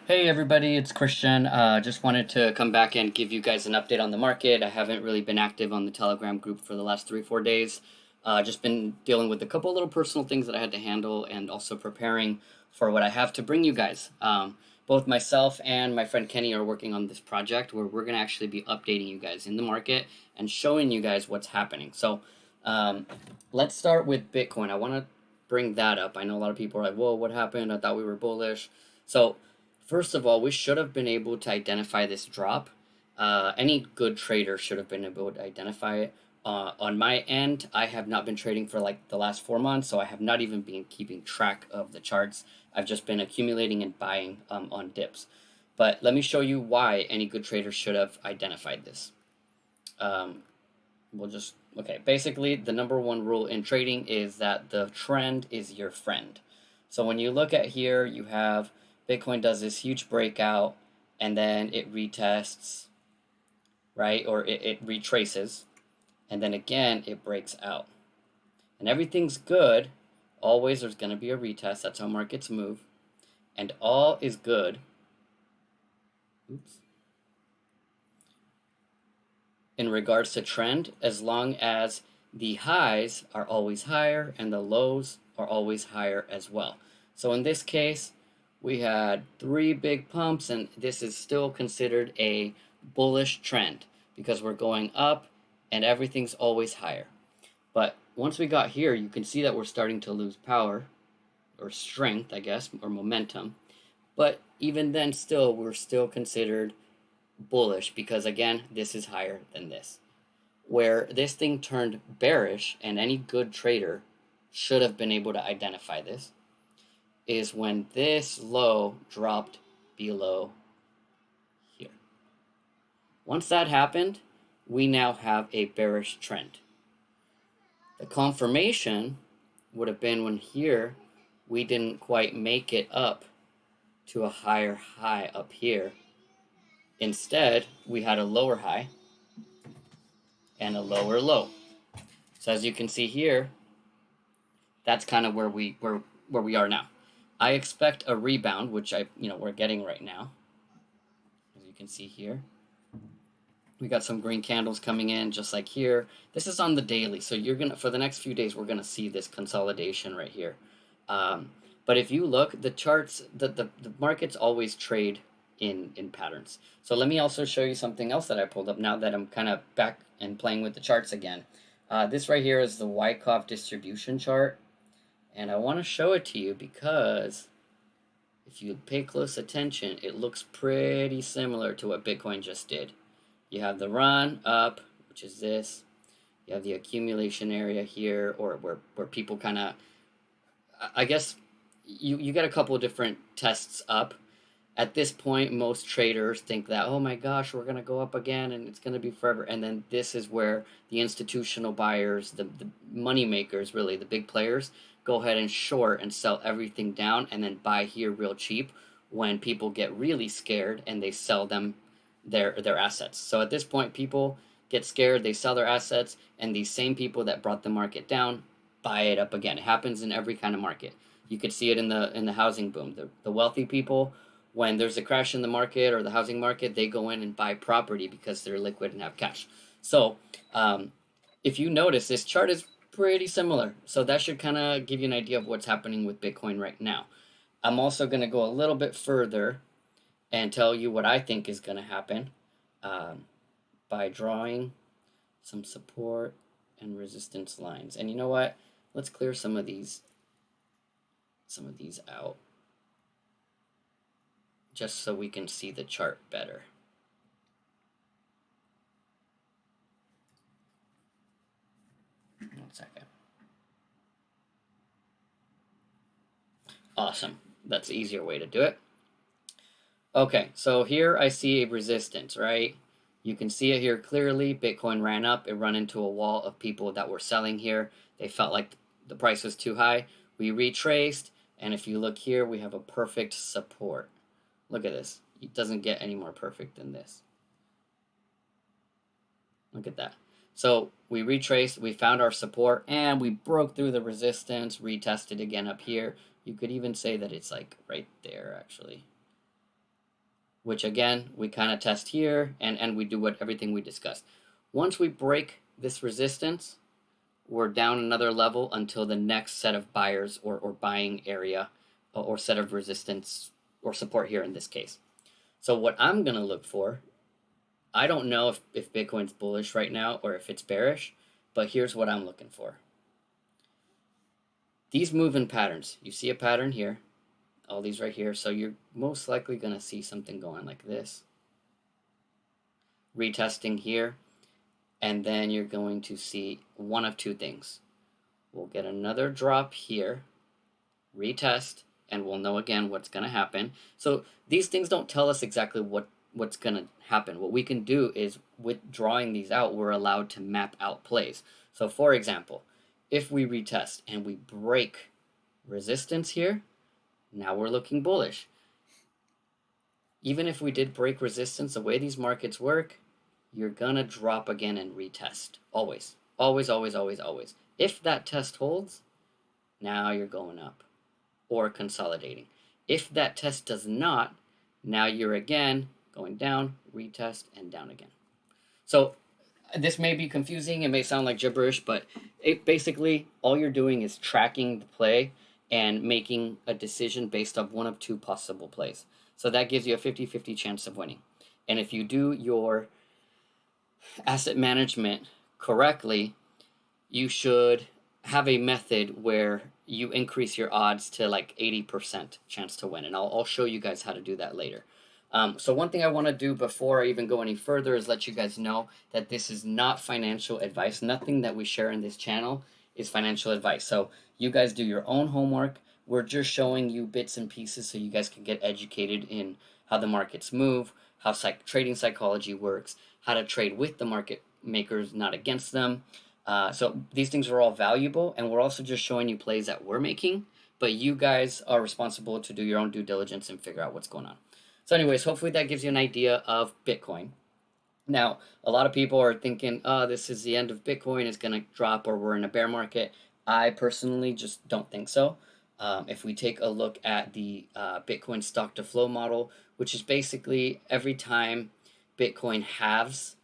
Hey everybody, it's Christian. Just wanted to come back and give you guys an update on the market. I haven't really been active on the Telegram group for the last 3 or 4 days. Just been dealing with a couple little personal things that I had to handle and also preparing for what I have to bring you guys. Both myself and my friend Kenny are working on this project where we're going to actually be updating you guys in the market and showing you guys what's happening. So um, let's start with Bitcoin. I want to bring that up. I know a lot of people are like, whoa, what happened? I thought we were bullish. So first of all, we should have been able to identify this drop. Any good trader should have been able to identify it. On my end, I have not been trading for like the last 4 months, so I have not even been keeping track of the charts. I've just been accumulating and buying on dips. But let me show you why any good trader should have identified this. Um, okay, basically, the number one rule in trading is that the trend is your friend. So when you look at here, you have Bitcoin does this huge breakout and then it retests, right? Or it retraces and then again it breaks out. And everything's good. Always there's going to be a retest. That's how markets move. And all is good. Oops. In regards to trend, as long as the highs are always higher and the lows are always higher as well. So in this case, we had 3 big pumps, and this is still considered a bullish trend because we're going up and everything's always higher. But once we got here, you can see that we're starting to lose power or strength, I guess, or momentum. But even then, still, we're still considered bullish because, again, this is higher than this. Where this thing turned bearish, and any good trader should have been able to identify this, is when this low dropped below here. Once that happened, we now have a bearish trend. The confirmation would have been when here we didn't quite make it up to a higher high up here. Instead, we had a lower high and a lower low. So as you can see here, that's kind of where we are now. I expect a rebound, which we're getting right now. As you can see here, we got some green candles coming in just like here. This is on the daily, so you're gonna, for the next few days, we're gonna see this consolidation right here. But if you look, the charts, the markets always trade in patterns. So let me also show you something else that I pulled up now that I'm kind of back and playing with the charts again. This right here is the Wyckoff distribution chart, and I want to show it to you because if you pay close attention, it looks pretty similar to what Bitcoin just did. You have the run up, which is this. You have the accumulation area here, or where people kind of, I guess, you get a couple of different tests up. At this point, most traders think that, oh my gosh, we're going to go up again and it's going to be forever. And then this is where the institutional buyers, the money makers, really, the big players, go ahead and short and sell everything down and then buy here real cheap when people get really scared and they sell them their assets. So at this point, people get scared, they sell their assets, and these same people that brought the market down buy it up again. It happens in every kind of market. You could see it in the housing boom. The wealthy people, when there's a crash in the market or the housing market, they go in and buy property because they're liquid and have cash. So if you notice, this chart is pretty similar. So that should kind of give you an idea of what's happening with Bitcoin right now. I'm also going to go a little bit further and tell you what I think is going to happen by drawing some support and resistance lines. And you know what? Let's clear some of these out just so we can see the chart better. One second. Awesome. That's the easier way to do it. Okay, so here I see a resistance, right? You can see it here clearly. Bitcoin ran up. It ran into a wall of people that were selling here. They felt like the price was too high. We retraced, and if you look here, we have a perfect support. Look at this. It doesn't get any more perfect than this. Look at that. So we retraced, we found our support, and we broke through the resistance, retested again up here. You could even say that it's like right there, actually. which again, we kind of test here and we do everything we discussed. Once we break this resistance, we're down another level until the next set of buyers or buying area or set of resistance or support here in this case. So what I'm going to look for, I don't know if Bitcoin's bullish right now or if it's bearish, but here's what I'm looking for. These move in patterns. You see a pattern here, all these right here. So you're most likely going to see something going like this. Retesting here. And then you're going to see one of two things. We'll get another drop here, retest, and we'll know again what's going to happen. So these things don't tell us exactly what's going to happen. What we can do is, with drawing these out, we're allowed to map out plays. So for example, if we retest and we break resistance here, now we're looking bullish. Even if we did break resistance, the way these markets work, you're gonna drop again and retest. Always. Always, always, always, always. If that test holds, now you're going up or consolidating. If that test does not, now you're again going down, retest, and down again. So this may be confusing, it may sound like gibberish, but it basically, all you're doing is tracking the play and making a decision based on one of two possible plays. So that gives you a 50-50 chance of winning. And if you do your asset management correctly, you should have a method where you increase your odds to like 80% chance to win. And I'll show you guys how to do that later. So one thing I want to do before I even go any further is let you guys know that this is not financial advice. Nothing that we share in this channel is financial advice. So you guys do your own homework. We're just showing you bits and pieces so you guys can get educated in how the markets move, how trading psychology works, how to trade with the market makers, not against them. So these things are all valuable, and we're also just showing you plays that we're making, but you guys are responsible to do your own due diligence and figure out what's going on. So anyways, hopefully that gives you an idea of Bitcoin. Now, a lot of people are thinking, oh, this is the end of Bitcoin, it's going to drop, or we're in a bear market. I personally just don't think so. If we take a look at the Bitcoin stock to flow model, which is basically every time Bitcoin halves,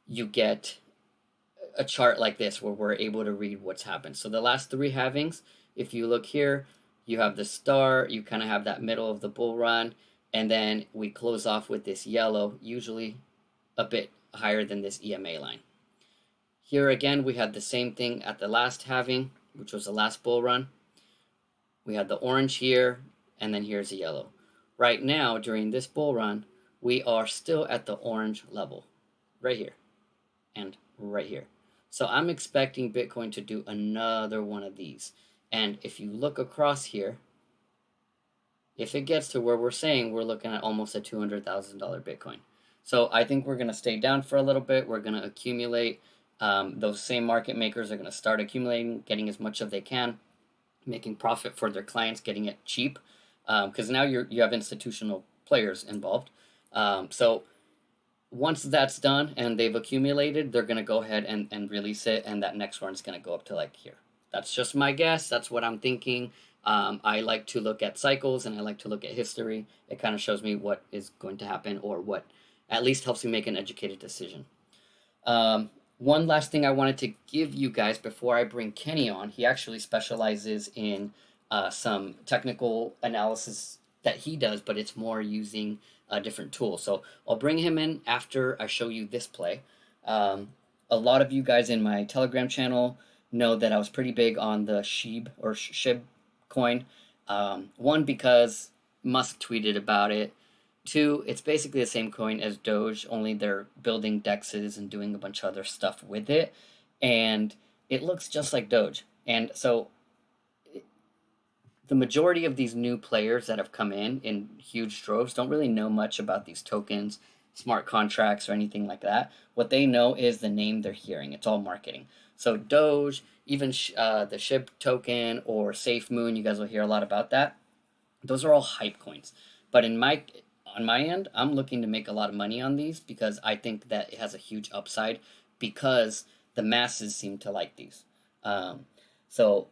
you get a chart like this where we're able to read what's happened. So the last three halvings, if you look here, you have the star, you kind of have that middle of the bull run, and then we close off with this yellow, usually a bit higher than this EMA line. Here again, we had the same thing at the last halving, which was the last bull run. We had the orange here, and then here's the yellow. Right now, during this bull run, we are still at the orange level, right here, and right here. So I'm expecting Bitcoin to do another one of these. And if you look across here, if it gets to where we're saying, we're looking at almost a $200,000 Bitcoin. So I think we're going to stay down for a little bit. We're going to accumulate. Those same market makers are going to start accumulating, getting as much as they can, making profit for their clients, getting it cheap. Because now you have institutional players involved. So once that's done and they've accumulated, they're going to go ahead and release it. And that next one is going to go up to like here. That's just my guess. That's what I'm thinking. I like to look at cycles and I like to look at history. It kind of shows me what is going to happen or what at least helps me make an educated decision. One last thing I wanted to give you guys before I bring Kenny on. He actually specializes in some technical analysis that he does, but it's more using a different tool. So I'll bring him in after I show you this play. A lot of you guys in my Telegram channel know that I was pretty big on the SHIB coin. One, because Musk tweeted about it. Two, it's basically the same coin as Doge, only they're building dexes and doing a bunch of other stuff with it. And it looks just like Doge. And so the majority of these new players that have come in huge droves don't really know much about these tokens, smart contracts, or anything like that. What they know is the name they're hearing. It's all marketing. So Doge, even the SHIB token or Safe Moon, you guys will hear a lot about that. Those are all hype coins. But on my end, I'm looking to make a lot of money on these because I think that it has a huge upside because the masses seem to like these. So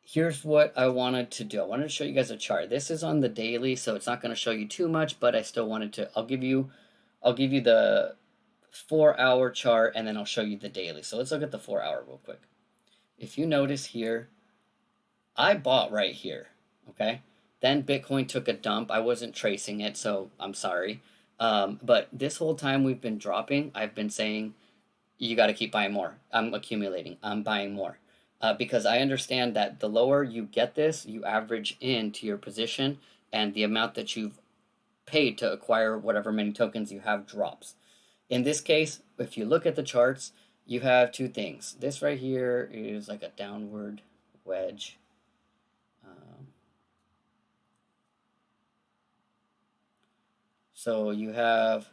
here's what I wanted to do. I wanted to show you guys a chart. This is on the daily, so it's not going to show you too much, but I still wanted to. I'll give you the 4 hour chart, and then I'll show you the daily. So let's look at the 4 hour real quick. If you notice here, I bought right here. Okay, then Bitcoin took a dump. I wasn't tracing it, so I'm sorry. But this whole time we've been dropping, I've been saying you got to keep buying more. I'm accumulating. I'm buying more. Because I understand that the lower you get this, you average into your position, and the amount that you've paid to acquire whatever many tokens you have drops. In this case, if you look at the charts, you have two things. This right here is like a downward wedge. So you have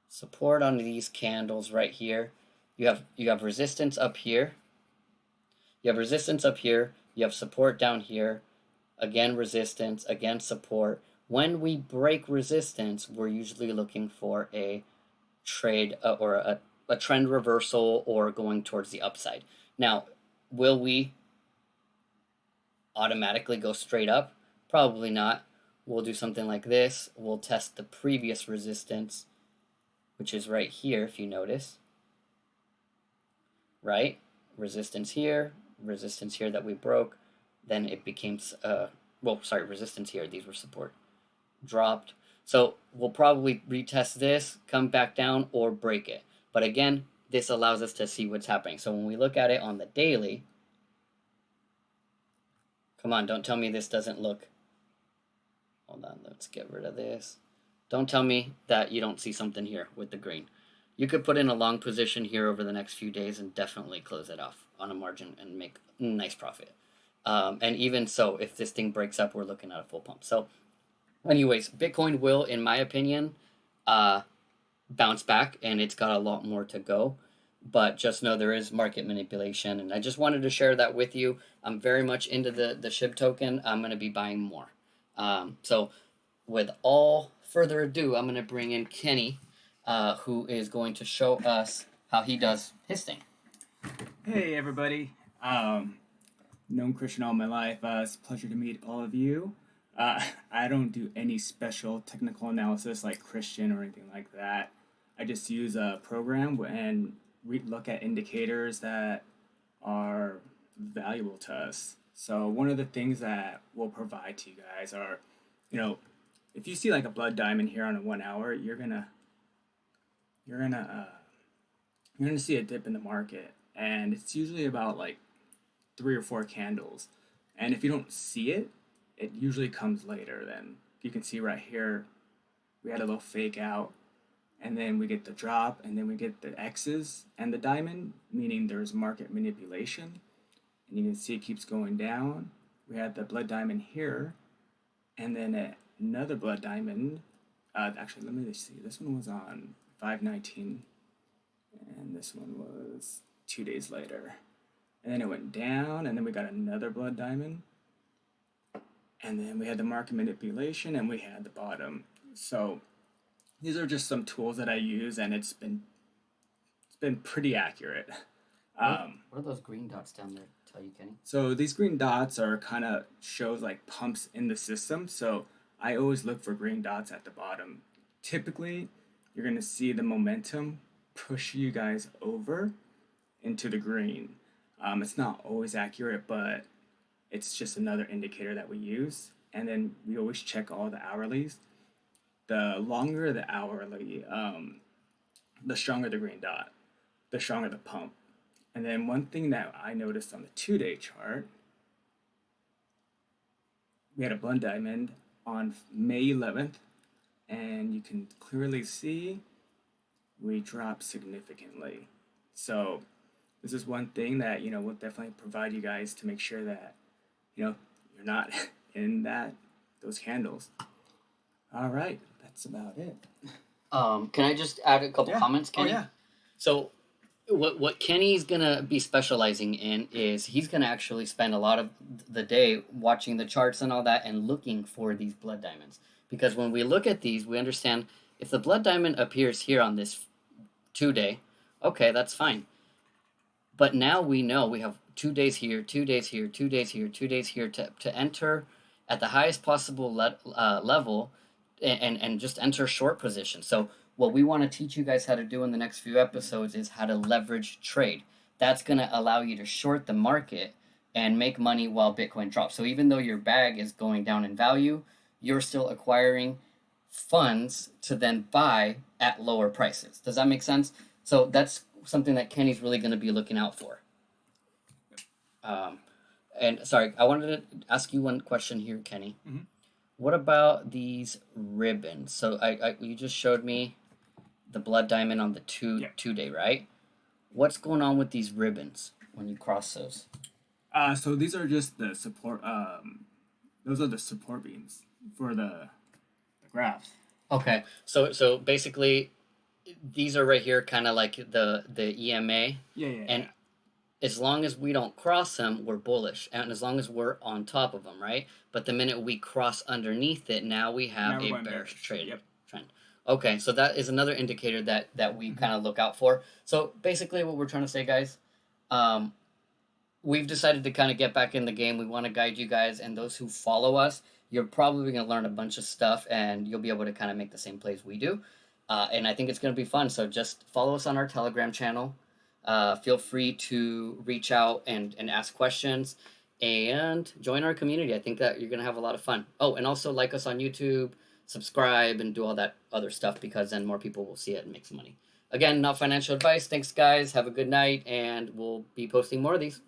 support on these candles right here. You have resistance up here. You have resistance up here. You have support down here. Again, resistance. Again, support. When we break resistance, we're usually looking for a trade or a trend reversal or going towards the upside. Now, will we automatically go straight up? Probably not. We'll do something like this. We'll test the previous resistance, which is right here, if you notice. Right? Resistance here that we broke. Then it became, resistance here. These were support. Dropped. So we'll probably retest this, come back down, or break it. But again, this allows us to see what's happening. So when we look at it on the daily, come on, don't tell me this doesn't look. Hold on, let's get rid of this. Don't tell me that you don't see something here with the green. You could put in a long position here over the next few days and definitely close it off on a margin and make a nice profit. And even so, if this thing breaks up, we're looking at a full pump. So anyways, Bitcoin will, in my opinion, bounce back, and it's got a lot more to go. But just know there is market manipulation, and I just wanted to share that with you. I'm very much into the SHIB token. I'm going to be buying more. So with all further ado, I'm going to bring in Kenny, who is going to show us how he does his thing. Hey, everybody. Known Christian all my life. It's a pleasure to meet all of you. I don't do any special technical analysis like Christian or anything like that. I just use a program and look at indicators that are valuable to us. So one of the things that we'll provide to you guys are, if you see like a blood diamond here on a 1 hour, you're gonna see a dip in the market, and it's usually about like 3 or 4 candles. And if you don't see it, it usually comes later. Then you can see right here, we had a little fake out, and then we get the drop, and then we get the X's and the diamond, meaning there's market manipulation. And you can see it keeps going down. We had the blood diamond here, and then another blood diamond. Actually, let me see. This one was on 5/19, and this one was 2 days later. And then it went down, and then we got another blood diamond. And then we had the market manipulation, and we had the bottom. So these are just some tools that I use, and it's been pretty accurate. What are those green dots down there tell you, Kenny? So these green dots are kind of shows like pumps in the system. So I always look for green dots at the bottom. Typically, you're going to see the momentum push you guys over into the green. It's not always accurate, but it's just another indicator that we use. And then we always check all the hourlies. The longer the hourly, the stronger the green dot, the stronger the pump. And then one thing that I noticed on the 2-day chart, we had a blood diamond on May 11th, and you can clearly see we dropped significantly. So this is one thing that, we'll definitely provide you guys to make sure that, you're not in those candles. All right, that's about it. Can I just add a couple comments, Kenny? Oh, yeah. So what Kenny's gonna be specializing in is he's gonna actually spend a lot of the day watching the charts and all that and looking for these blood diamonds. Because when we look at these, we understand if the blood diamond appears here on this 2-day, okay, that's fine. But now we know we have 2 days here, 2 days here, 2 days here, 2 days here to enter at the highest possible level, and just enter short position. So what we want to teach you guys how to do in the next few episodes is how to leverage trade. That's going to allow you to short the market and make money while Bitcoin drops. So even though your bag is going down in value, you're still acquiring funds to then buy at lower prices. Does that make sense? So that's something that Kenny's really going to be looking out for. And sorry, I wanted to ask you one question here, Kenny. Mhm. What about these ribbons? So you just showed me the blood diamond on the Yeah. 2 day, right? What's going on with these ribbons when you cross those? So these are just the support. Those are the support beams for the graphs. Okay, so basically, these are right here, kind of like the EMA, Yeah, yeah, and as long as we don't cross them, we're bullish, and as long as we're on top of them, right? But the minute we cross underneath it, now we have Now we're a going bearish bearish. trade Yep. trend. Okay, so that is another indicator that we Mhm. kind of look out for. So basically, what we're trying to say, guys, um, we've decided to kind of get back in the game. We want to guide you guys, and those who follow us, you're probably going to learn a bunch of stuff, and you'll be able to kind of make the same plays we do. And I think it's going to be fun. So just follow us on our Telegram channel. Feel free to reach out and ask questions and join our community. I think that you're going to have a lot of fun. Oh, and also like us on YouTube, subscribe, and do all that other stuff, because then more people will see it and make some money. Again, not financial advice. Thanks, guys. Have a good night, and we'll be posting more of these.